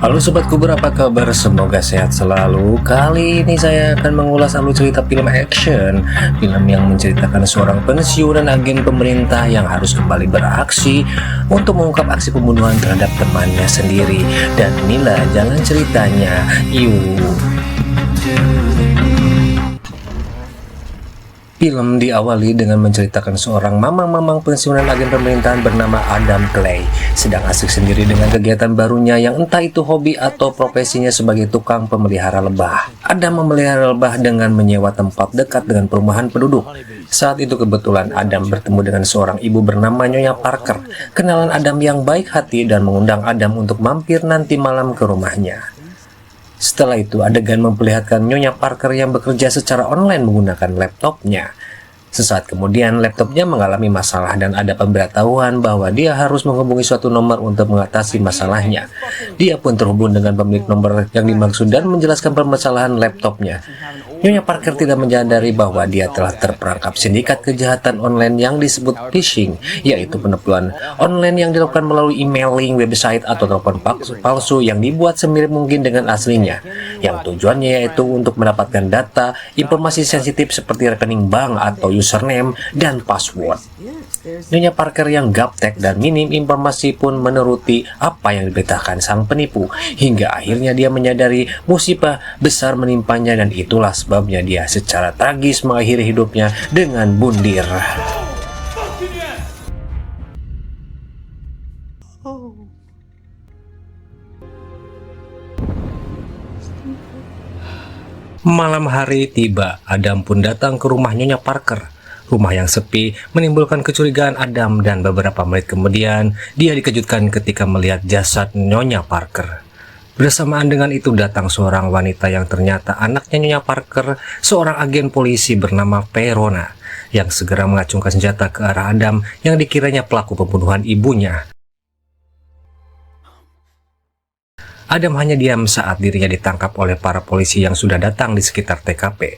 Halo Sobat Kuber, apa kabar? Semoga sehat selalu. Kali ini saya akan mengulas alur cerita film action. Film yang menceritakan seorang pensiunan agen pemerintah yang harus kembali beraksi untuk mengungkap aksi pembunuhan terhadap temannya sendiri. Dan inilah jalan ceritanya. Yuk. Film diawali dengan menceritakan seorang mamang-mamang pensiunan agen pemerintahan bernama Adam Clay sedang asik sendiri dengan kegiatan barunya yang entah itu hobi atau profesinya sebagai tukang pemelihara lebah. Adam memelihara lebah dengan menyewa tempat dekat dengan perumahan penduduk. Saat itu kebetulan Adam bertemu dengan seorang ibu bernama Nyonya Parker, kenalan Adam yang baik hati dan mengundang Adam untuk mampir nanti malam ke rumahnya. Setelah itu, adegan memperlihatkan Nyonya Parker yang bekerja secara online menggunakan laptopnya. Sesaat kemudian, laptopnya mengalami masalah dan ada pemberitahuan bahwa dia harus menghubungi suatu nomor untuk mengatasi masalahnya. Dia pun terhubung dengan pemilik nomor yang dimaksud dan menjelaskan permasalahan laptopnya. Nyonya Parker tidak menyadari bahwa dia telah terperangkap sindikat kejahatan online yang disebut phishing, yaitu penipuan online yang dilakukan melalui emailing, website, atau telepon palsu yang dibuat semirip mungkin dengan aslinya, yang tujuannya yaitu untuk mendapatkan data, informasi sensitif seperti rekening bank atau username dan password. Nyonya Parker yang gaptek dan minim informasi pun menuruti apa yang diberitakan sang penipu, hingga akhirnya dia menyadari musibah besar menimpanya dan itulah sebabnya dia secara tragis mengakhiri hidupnya dengan bundir. Malam hari tiba, Adam pun datang ke rumah Nyonya Parker. Rumah yang sepi menimbulkan kecurigaan Adam dan beberapa menit kemudian dia dikejutkan ketika melihat jasad Nyonya Parker. Bersamaan dengan itu datang seorang wanita yang ternyata anaknya Nyonya Parker, seorang agen polisi bernama Verona, yang segera mengacungkan senjata ke arah Adam yang dikiranya pelaku pembunuhan ibunya. Adam hanya diam saat dirinya ditangkap oleh para polisi yang sudah datang di sekitar TKP.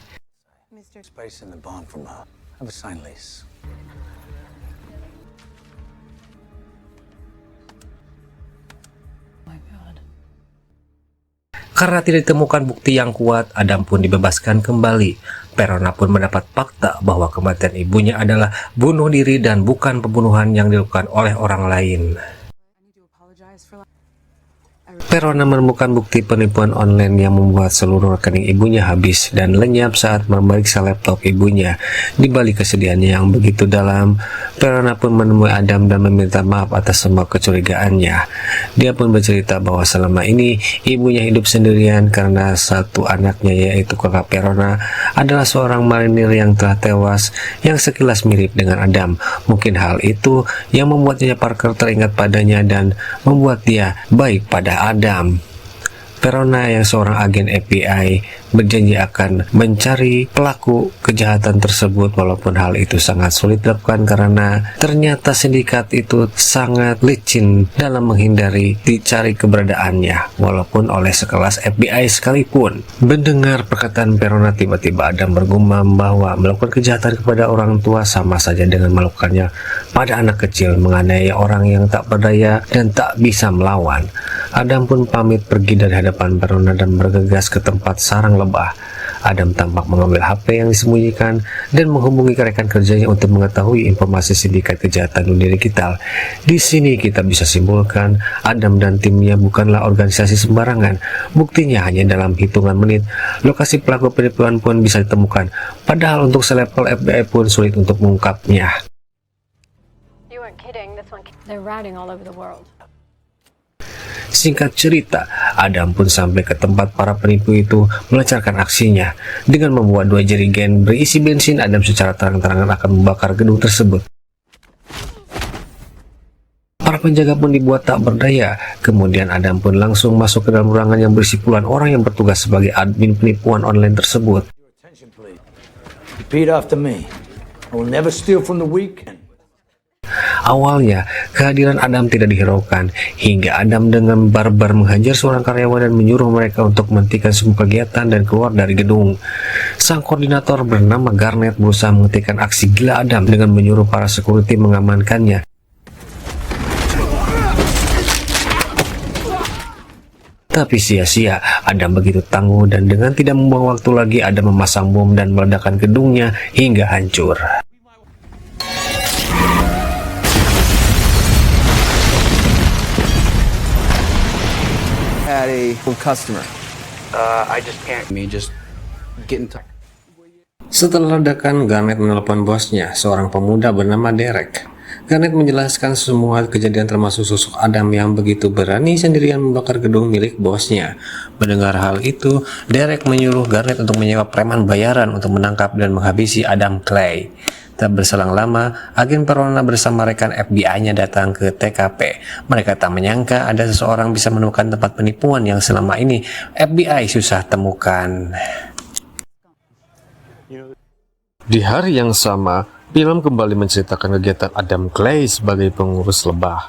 Karena tidak ditemukan bukti yang kuat, Adam pun dibebaskan kembali. Verona pun mendapat fakta bahwa kematian ibunya adalah bunuh diri dan bukan pembunuhan yang dilakukan oleh orang lain. Verona menemukan bukti penipuan online yang membuat seluruh rekening ibunya habis dan lenyap saat memeriksa laptop ibunya. Di balik kesedihannya yang begitu dalam, Verona pun menemui Adam dan meminta maaf atas semua kecurigaannya. Dia pun bercerita bahwa selama ini ibunya hidup sendirian karena satu anaknya, yaitu kakak Verona, adalah seorang marinir yang telah tewas yang sekilas mirip dengan Adam. Mungkin hal itu yang membuat Nyonya Parker teringat padanya dan membuat dia baik pada Adam. Verona yang seorang agen FBI berjanji akan mencari pelaku kejahatan tersebut, walaupun hal itu sangat sulit dilakukan karena ternyata sindikat itu sangat licin dalam menghindari dicari keberadaannya, walaupun oleh sekelas FBI sekalipun. Mendengar perkataan Verona, tiba-tiba Adam bergumam bahwa melakukan kejahatan kepada orang tua sama saja dengan melakukannya pada anak kecil, menganiaya orang yang tak berdaya dan tak bisa melawan. Adam pun pamit pergi dari hadapan Verona dan bergegas ke tempat sarang lebah. Adam tampak mengambil HP yang disembunyikan dan menghubungi rekan kerjanya untuk mengetahui informasi sindikat kejahatan dunia digital. Di sini kita bisa simpulkan Adam dan timnya bukanlah organisasi sembarangan. Buktinya hanya dalam hitungan menit, lokasi pelaku penipuan pun bisa ditemukan. Padahal untuk selevel FBI pun sulit untuk mengungkapnya. Singkat cerita, Adam pun sampai ke tempat para penipu itu melancarkan aksinya. Dengan membuat dua jerigen berisi bensin, Adam secara terang-terangan akan membakar gedung tersebut. Para penjaga pun dibuat tak berdaya. Kemudian Adam pun langsung masuk ke dalam ruangan yang berisi puluhan orang yang bertugas sebagai admin penipuan online tersebut. Awalnya, kehadiran Adam tidak dihiraukan, hingga Adam dengan barbar menghajar seorang karyawan dan menyuruh mereka untuk menghentikan semua kegiatan dan keluar dari gedung. Sang koordinator bernama Garnet berusaha menghentikan aksi gila Adam dengan menyuruh para security mengamankannya. Tapi sia-sia, Adam begitu tangguh dan dengan tidak membuang waktu lagi Adam memasang bom dan meledakkan gedungnya hingga hancur. Had a customer. I just can't. Just get in touch. Setelah ledakan, Garnet menelpon bosnya, seorang pemuda bernama Derek. Garnet menjelaskan semua kejadian termasuk sosok Adam yang begitu berani sendirian membakar gedung milik bosnya. Mendengar hal itu, Derek menyuruh Garnet untuk menyewa preman bayaran untuk menangkap dan menghabisi Adam Clay. Tak berselang lama, agen Perona bersama rekan FBI-nya datang ke TKP. Mereka tak menyangka ada seseorang bisa menemukan tempat penipuan yang selama ini FBI susah temukan. Di hari yang sama, film kembali menceritakan kegiatan Adam Clay sebagai pengurus lebah.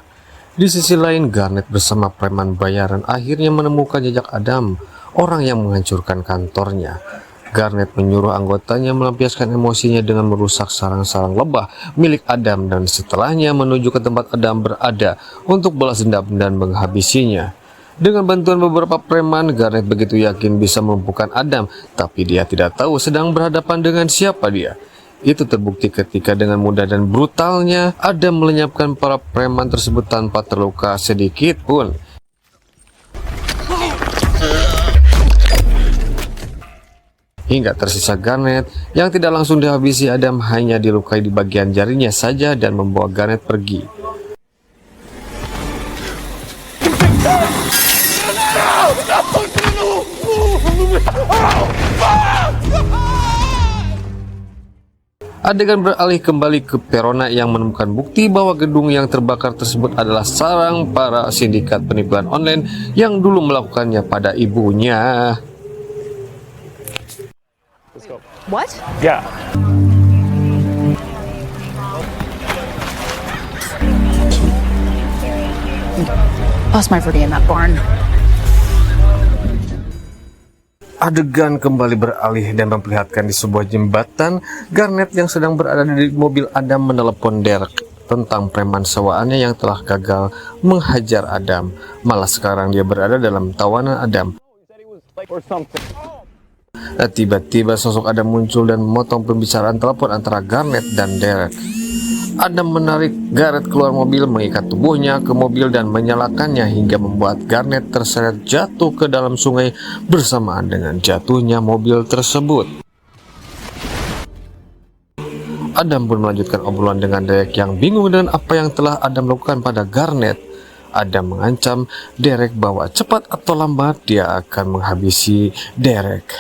Di sisi lain, Garnet bersama preman bayaran akhirnya menemukan jejak Adam, orang yang menghancurkan kantornya. Garnet menyuruh anggotanya melampiaskan emosinya dengan merusak sarang-sarang lebah milik Adam dan setelahnya menuju ke tempat Adam berada untuk balas dendam dan menghabisinya. Dengan bantuan beberapa preman, Garnet begitu yakin bisa melumpuhkan Adam, tapi dia tidak tahu sedang berhadapan dengan siapa dia. Itu terbukti ketika dengan mudah dan brutalnya Adam melenyapkan para preman tersebut tanpa terluka sedikit pun. Hingga tersisa Garnet yang tidak langsung dihabisi Adam, hanya dilukai di bagian jarinya saja dan membawa Garnet pergi. Adegan beralih kembali ke Perona yang menemukan bukti bahwa gedung yang terbakar tersebut adalah sarang para sindikat penipuan online yang dulu melakukannya pada ibunya. What? Yeah. Lost my Verdi in that barn. Adegan kembali beralih dan memperlihatkan di sebuah jembatan, Garnet yang sedang berada di mobil Adam menelepon Derek tentang preman sewaannya yang telah gagal menghajar Adam. Malah sekarang dia berada dalam tawanan Adam. Tiba-tiba sosok Adam muncul dan memotong pembicaraan telepon antara Garnet dan Derek. Adam menarik Garnet keluar mobil, mengikat tubuhnya ke mobil dan menyalakannya hingga membuat Garnet terseret jatuh ke dalam sungai bersamaan dengan jatuhnya mobil tersebut. Adam pun melanjutkan obrolan dengan Derek yang bingung dengan apa yang telah Adam lakukan pada Garnet. Adam mengancam Derek bahwa cepat atau lambat dia akan menghabisi Derek.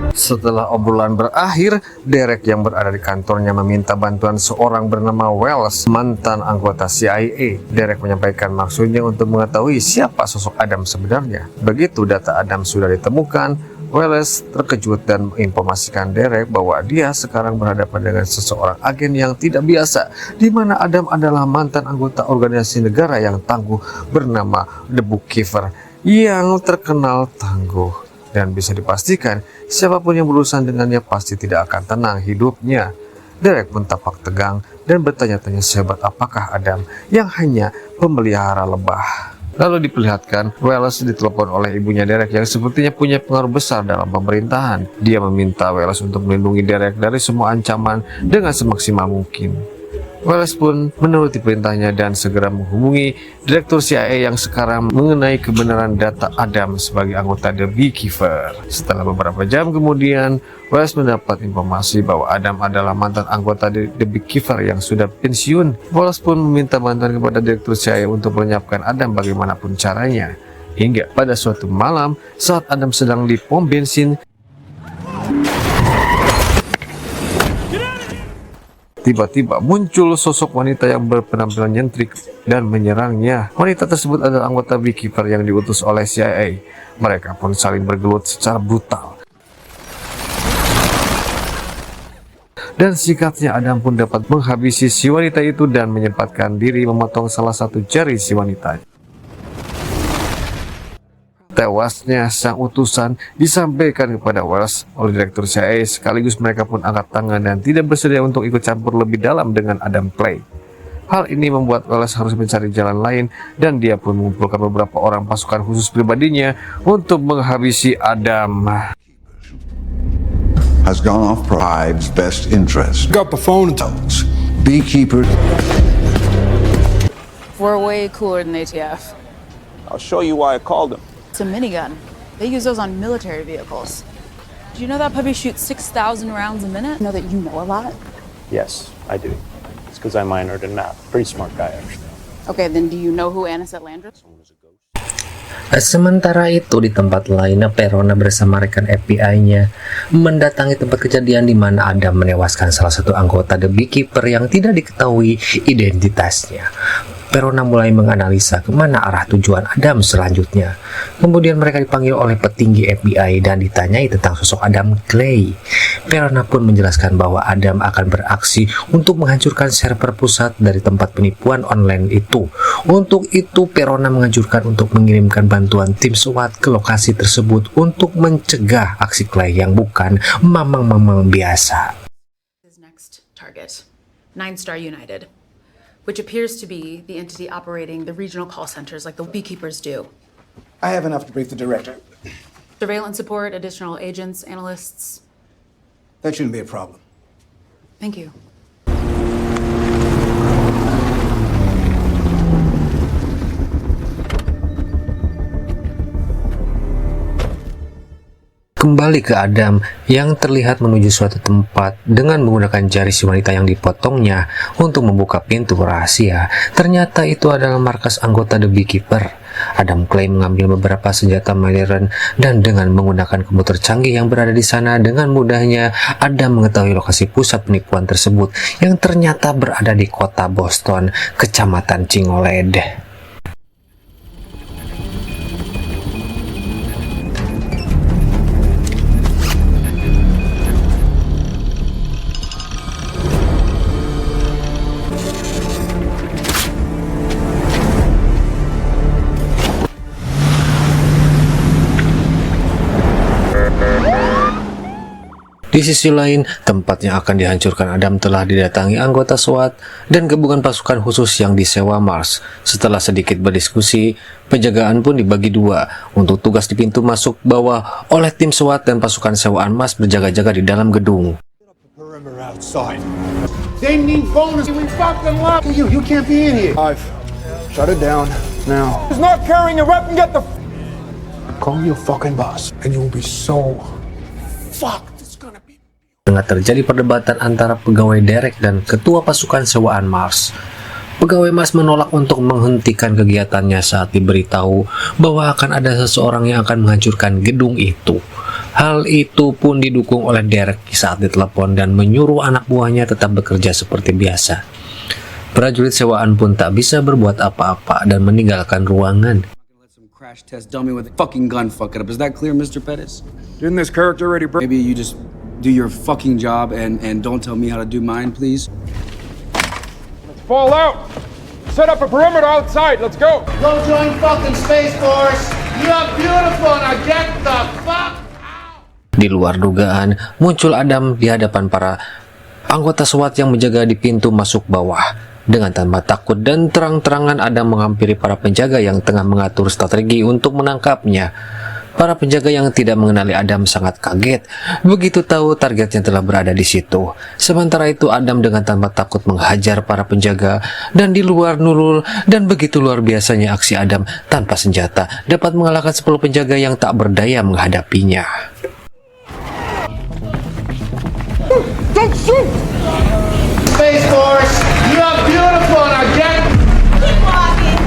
Setelah obrolan berakhir, Derek yang berada di kantornya meminta bantuan seorang bernama Wells, mantan anggota CIA. Derek menyampaikan maksudnya untuk mengetahui siapa sosok Adam sebenarnya. Begitu data Adam sudah ditemukan, Wells terkejut dan menginformasikan Derek bahwa dia sekarang berhadapan dengan seseorang agen yang tidak biasa, di mana Adam adalah mantan anggota organisasi negara yang tangguh bernama The Bookkeeper, yang terkenal tangguh. Dan bisa dipastikan, siapapun yang berurusan dengannya pasti tidak akan tenang hidupnya. Derek pun tampak tegang dan bertanya-tanya sehebat apakah Adam yang hanya pemelihara lebah. Lalu diperlihatkan, Wells ditelepon oleh ibunya Derek yang sepertinya punya pengaruh besar dalam pemerintahan. Dia meminta Wells untuk melindungi Derek dari semua ancaman dengan semaksimal mungkin. Wells pun menuruti perintahnya dan segera menghubungi Direktur CIA yang sekarang mengenai kebenaran data Adam sebagai anggota The Beekeeper. Setelah beberapa jam kemudian, Wells mendapat informasi bahwa Adam adalah mantan anggota The Beekeeper yang sudah pensiun. Wells pun meminta bantuan kepada Direktur CIA untuk melenyapkan Adam bagaimanapun caranya. Hingga pada suatu malam, saat Adam sedang di pom bensin, tiba-tiba muncul sosok wanita yang berpenampilan nyentrik dan menyerangnya. Wanita tersebut adalah anggota Beekeeper yang diutus oleh CIA. Mereka pun saling bergelut secara brutal. Dan singkatnya Adam pun dapat menghabisi si wanita itu dan menyempatkan diri memotong salah satu jari si wanita. Tewasnya sang utusan disampaikan kepada Wells oleh Direktur CIA, sekaligus mereka pun angkat tangan dan tidak bersedia untuk ikut campur lebih dalam dengan Adam Clay. Hal ini membuat Welles harus mencari jalan lain dan dia pun mengumpulkan beberapa orang pasukan khusus pribadinya untuk menghabisi Adam. Has gone off Pride's best interest. Got the phone. Beekeeper. We're way cooler than the ATF. I'll show you why I called him. It's a minigun. They use those on military vehicles. Do you know that puppy shoots 6,000 rounds a minute? Know that you know a lot? Yes, I do. It's because I minored in math. Pretty smart guy, actually. Okay, then do you know who Anisette Landris? Sementara itu di tempat lain, Perona bersama rekan FBI-nya mendatangi tempat kejadian di mana Adam menewaskan salah satu anggota The Beekeeper yang tidak diketahui identitasnya. Perona mulai menganalisa kemana arah tujuan Adam selanjutnya. Kemudian mereka dipanggil oleh petinggi FBI dan ditanyai tentang sosok Adam Clay. Perona pun menjelaskan bahwa Adam akan beraksi untuk menghancurkan server pusat dari tempat penipuan online itu. Untuk itu, Perona menganjurkan untuk mengirimkan bantuan tim SWAT ke lokasi tersebut untuk mencegah aksi Clay yang bukan mamang-mamang biasa. His next target, Nine Star United, which appears to be the entity operating the regional call centers like the Beekeepers do. I have enough to brief the director. Surveillance support, additional agents, analysts. That shouldn't be a problem. Thank you. Kembali ke Adam yang terlihat menuju suatu tempat dengan menggunakan jari si wanita yang dipotongnya untuk membuka pintu rahasia. Ternyata itu adalah markas anggota The Beekeeper. Adam Clay mengambil beberapa senjata modern dan dengan menggunakan komputer canggih yang berada di sana dengan mudahnya Adam mengetahui lokasi pusat penipuan tersebut yang ternyata berada di kota Boston, kecamatan Cingoled. Di sisi lain, tempat yang akan dihancurkan Adam telah didatangi anggota SWAT dan gabungan pasukan khusus yang disewa Mars. Setelah sedikit berdiskusi, penjagaan pun dibagi dua untuk tugas di pintu masuk bawah oleh tim SWAT dan pasukan sewaan Mars berjaga-jaga di dalam gedung. Perimeter outside. They need bonus. We fucking lock you. You can't be in here. I've shut it down now. Who's not carrying a weapon? Get the. Call your fucking boss, and you will be so fucked. Tengah terjadi perdebatan antara pegawai Derek dan ketua pasukan sewaan Mars. Pegawai Mars menolak untuk menghentikan kegiatannya saat diberitahu bahwa akan ada seseorang yang akan menghancurkan gedung itu. Hal itu pun didukung oleh Derek saat ditelepon dan menyuruh anak buahnya tetap bekerja seperti biasa. Prajurit sewaan pun tak bisa berbuat apa-apa dan meninggalkan ruangan. Crash test dummy with a fucking gun fuck it up. Is that clear, Mr. Pettis? Didn't this character already break? Maybe you just do your fucking job and don't tell me how to do mine, please. Let's fall out. Set up a perimeter outside. Let's go. Go join fucking Space Force. You are beautiful. Now get the fuck out. Di luar dugaan, muncul Adam di hadapan para anggota SWAT yang menjaga di pintu masuk bawah. Dengan tanpa takut dan terang-terangan Adam menghampiri para penjaga yang tengah mengatur strategi untuk menangkapnya. Para penjaga yang tidak mengenali Adam sangat kaget begitu tahu targetnya telah berada di situ. Sementara itu Adam dengan tanpa takut menghajar para penjaga dan di luar nurul, dan begitu luar biasanya aksi Adam tanpa senjata dapat mengalahkan 10 penjaga yang tak berdaya menghadapinya. Don't shoot! Space Force, you are beautiful. Now get. Keep walking.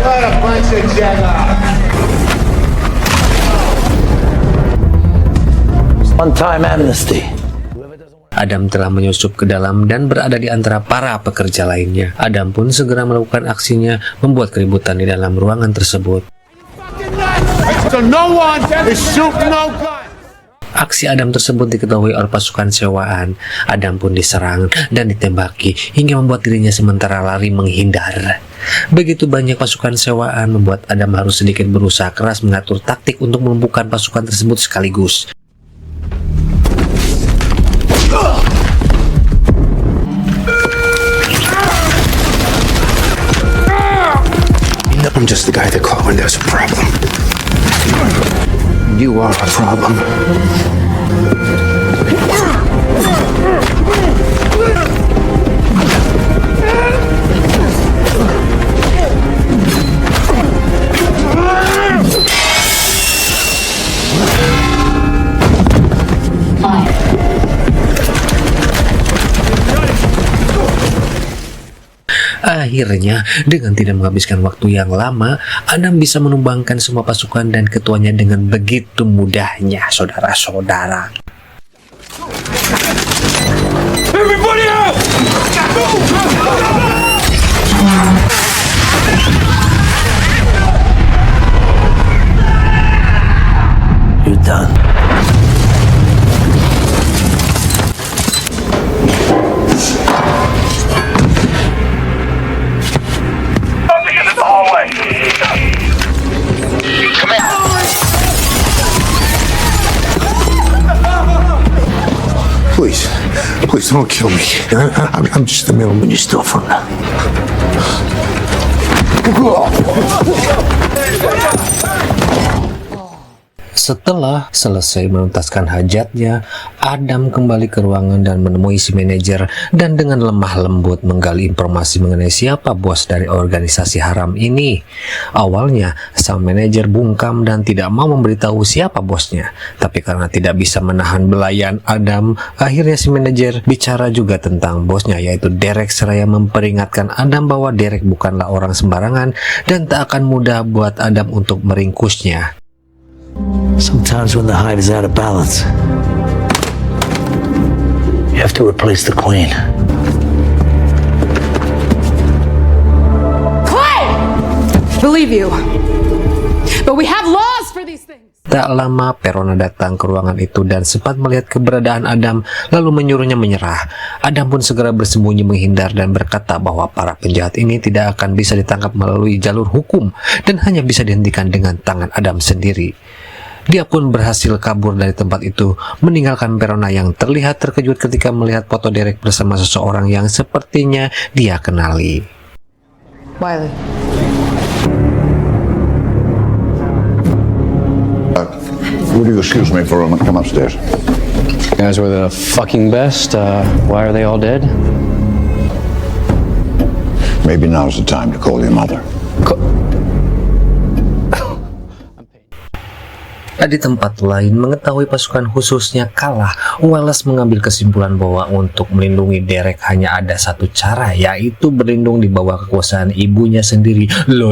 What a bunch of jackoffs. One-time amnesty. Adam telah menyusup ke dalam dan berada di antara para pekerja lainnya. Adam pun segera melakukan aksinya, membuat keributan di dalam ruangan tersebut. So no one is shooting no gun. Aksi Adam tersebut diketahui oleh pasukan sewaan. Adam pun diserang dan ditembaki hingga membuat dirinya sementara lari menghindar. Begitu banyak pasukan sewaan membuat Adam harus sedikit berusaha keras mengatur taktik untuk melumpuhkan pasukan tersebut sekaligus. I'm just the guy they call when there's a problem. You are a problem. Akhirnya, dengan tidak menghabiskan waktu yang lama, Adam bisa menumbangkan semua pasukan dan ketuanya dengan begitu mudahnya, saudara-saudara. Everybody out! You're done. Please don't kill me. I'm just a middleman. You're still from that. Setelah selesai menuntaskan hajatnya, Adam kembali ke ruangan dan menemui si manajer dan dengan lemah lembut menggali informasi mengenai siapa bos dari organisasi haram ini. Awalnya, sang manajer bungkam dan tidak mau memberitahu siapa bosnya. Tapi karena tidak bisa menahan belayan Adam, akhirnya si manajer bicara juga tentang bosnya, yaitu Derek, seraya memperingatkan Adam bahwa Derek bukanlah orang sembarangan dan tak akan mudah buat Adam untuk meringkusnya. Sometimes when the hive is out of balance, you have to replace the queen. Clay! Believe you. But we have laws for these things. Tak lama, Perona datang ke ruangan itu dan sempat melihat keberadaan Adam, lalu menyuruhnya menyerah. Adam pun segera bersembunyi menghindar dan berkata bahwa para penjahat ini tidak akan bisa ditangkap melalui jalur hukum dan hanya bisa dihentikan dengan tangan Adam sendiri. Dia pun berhasil kabur dari tempat itu, meninggalkan Perona yang terlihat terkejut ketika melihat foto Derek bersama seseorang yang sepertinya dia kenali. Wiley. Would you excuse me for a moment? Come upstairs. You guys were the fucking best. Why are they all dead? Maybe now's the time to call your mother. Di tempat lain, mengetahui pasukan khususnya kalah, Wallace mengambil kesimpulan bahwa untuk melindungi Derek hanya ada satu cara, yaitu berlindung di bawah kekuasaan ibunya sendiri. Loh,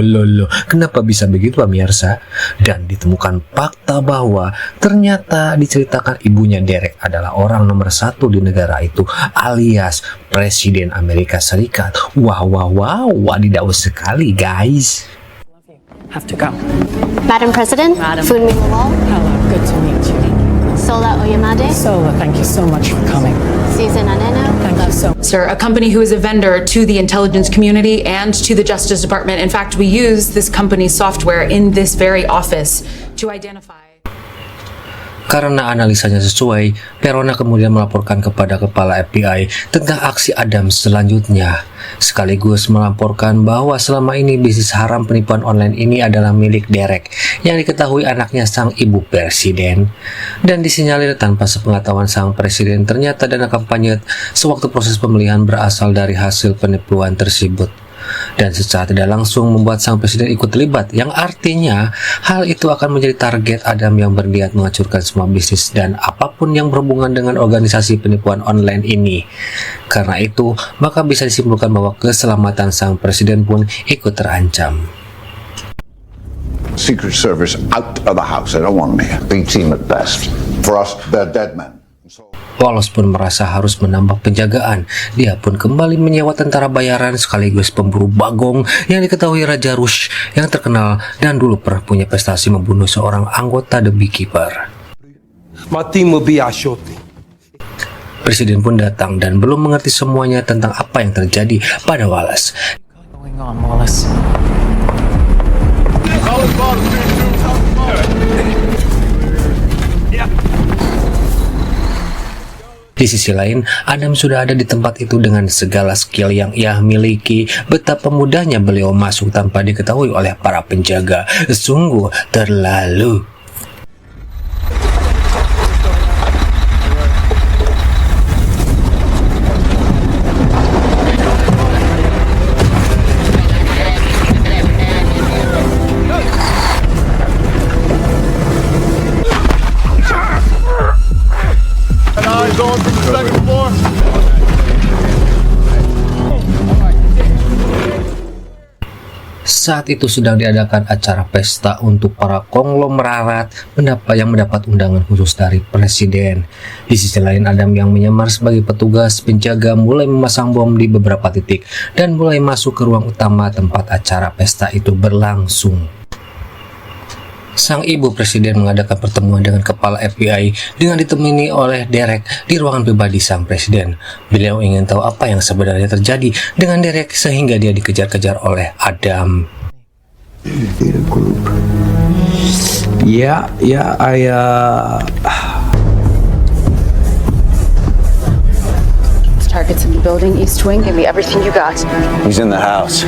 kenapa bisa begitu, pemirsa? Dan ditemukan fakta bahwa ternyata diceritakan ibunya Derek adalah orang nomor 1 di negara itu, alias Presiden Amerika Serikat. Wow, wadidaw sekali, guys. Have to go. Madam President, Funmi Lawal, Hello, good to meet you. Sola Oyamade, Sola, thank you so much for coming. Susan Aneno. Thank you so much. Sir, a company who is a vendor to the intelligence community and to the Justice Department. In fact, we use this company's software in this very office to identify. Karena analisanya sesuai, Perona kemudian melaporkan kepada kepala FBI tentang aksi Adam selanjutnya, sekaligus melaporkan bahwa selama ini bisnis haram penipuan online ini adalah milik Derek, yang diketahui anaknya sang ibu presiden. Dan disinyalir tanpa sepengetahuan sang presiden, ternyata dana kampanye sewaktu proses pemilihan berasal dari hasil penipuan tersebut. Dan secara tidak langsung membuat sang presiden ikut terlibat, yang artinya hal itu akan menjadi target Adam yang berniat menghancurkan semua bisnis dan apapun yang berhubungan dengan organisasi penipuan online ini. Karena itu, maka bisa disimpulkan bahwa keselamatan sang presiden pun ikut terancam. Secret Service out of the house. I don't want them here. B team at best. For us, they're dead men. Wallace pun merasa harus menambah penjagaan. Dia pun kembali menyewa tentara bayaran sekaligus pemburu bagong yang diketahui Raja Rush yang terkenal dan dulu pernah punya prestasi membunuh seorang anggota The Beekeeper. My team will be Ashote. Presiden pun datang dan belum mengerti semuanya tentang apa yang terjadi pada Wallace. Going on, Wallace. Di sisi lain, Adam sudah ada di tempat itu dengan segala skill yang ia miliki. Betapa mudahnya beliau masuk tanpa diketahui oleh para penjaga. Sungguh terlalu. Saat itu sedang diadakan acara pesta untuk para konglomerat yang mendapat undangan khusus dari presiden. Di sisi lain, Adam yang menyamar sebagai petugas penjaga mulai memasang bom di beberapa titik dan mulai masuk ke ruang utama tempat acara pesta itu berlangsung. Sang ibu presiden mengadakan pertemuan dengan kepala FBI dengan ditemani oleh Derek di ruangan pribadi sang presiden. Beliau ingin tahu apa yang sebenarnya terjadi dengan Derek sehingga dia dikejar-kejar oleh Adam. Targets in the building, East Wing. Give me everything you got. He's in the house.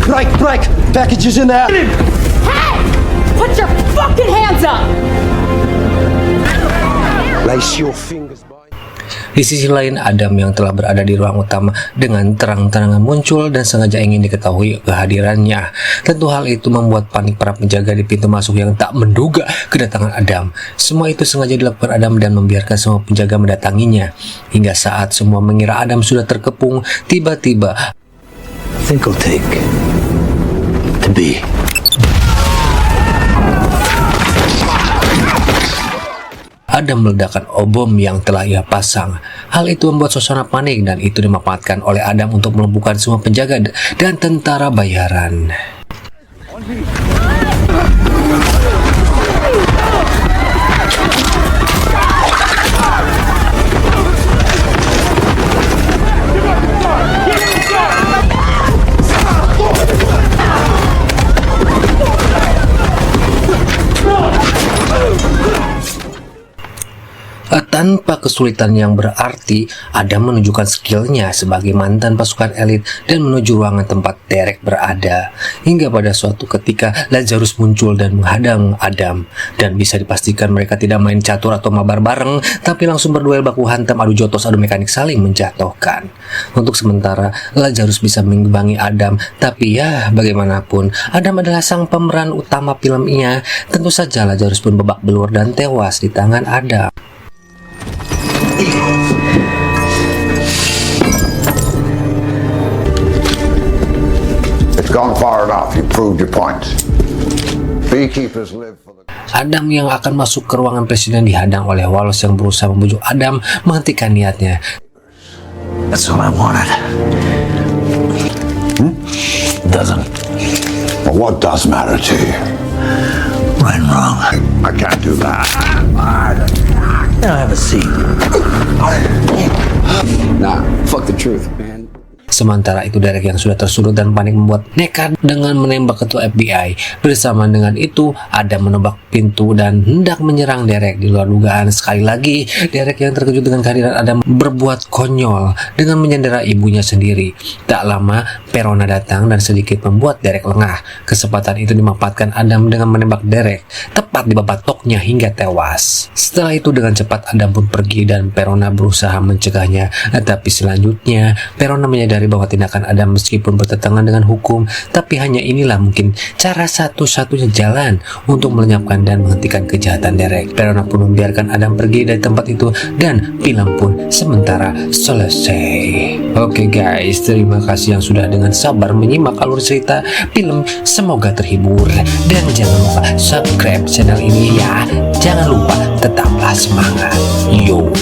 Break! Packages in there! Hey! Put your fucking hands up! Lace your fingers, boy. Di sisi lain, Adam yang telah berada di ruang utama dengan terang-terangan muncul dan sengaja ingin diketahui kehadirannya. Tentu hal itu membuat panik para penjaga di pintu masuk yang tak menduga kedatangan Adam. Semua itu sengaja dilakukan Adam dan membiarkan semua penjaga mendatanginya. Hingga saat semua mengira Adam sudah terkepung, tiba-tiba I think I'll take to be. Adam meledakkan bom yang telah ia pasang. Hal itu membuat suasana panik dan itu dimanfaatkan oleh Adam untuk melumpuhkan semua penjaga dan tentara bayaran. Tanpa kesulitan yang berarti, Adam menunjukkan skillnya sebagai mantan pasukan elit dan menuju ruangan tempat Derek berada. Hingga pada suatu ketika Lazarus muncul dan menghadang Adam. Dan bisa dipastikan mereka tidak main catur atau mabar bareng, tapi langsung berduel baku hantam, adu jotos, adu mekanik saling menjatuhkan. Untuk sementara, Lazarus bisa mengimbangi Adam, tapi ya bagaimanapun, Adam adalah sang pemeran utama filmnya. Tentu saja Lazarus pun babak belur dan tewas di tangan Adam. It's gone far enough. You proved your point. Beekeepers live for the... Adam yang akan masuk ke ruangan presiden dihadang oleh Wallace yang berusaha membujuk Adam menghentikan niatnya. That's all I wanted. Doesn't. Well, what does matter to you? Right and wrong. I can't do that. Now have a seat. Nah, fuck the truth, man. Sementara itu Derek yang sudah tersulut dan panik membuat nekat dengan menembak ketua FBI. Bersamaan dengan itu, Adam menembak pintu dan hendak menyerang Derek. Di luar dugaan, sekali lagi Derek yang terkejut dengan kehadiran Adam berbuat konyol dengan menyandera ibunya sendiri. Tak lama, Perona datang dan sedikit membuat Derek lengah. Kesempatan itu dimanfaatkan Adam dengan menembak Derek tepat di babatoknya hingga tewas. Setelah itu dengan cepat Adam pun pergi dan Perona berusaha mencegahnya. Tapi selanjutnya Perona menyadari bahwa tindakan Adam meskipun bertentangan dengan hukum, tapi hanya inilah mungkin cara satu-satunya jalan untuk melenyapkan dan menghentikan kejahatan Derek. Perona pun membiarkan Adam pergi dari tempat itu dan film pun sementara selesai. Oke guys, terima kasih yang sudah dengan sabar menyimak alur cerita film. Semoga terhibur dan jangan lupa subscribe channel ini ya. Jangan lupa tetaplah semangat. Yo.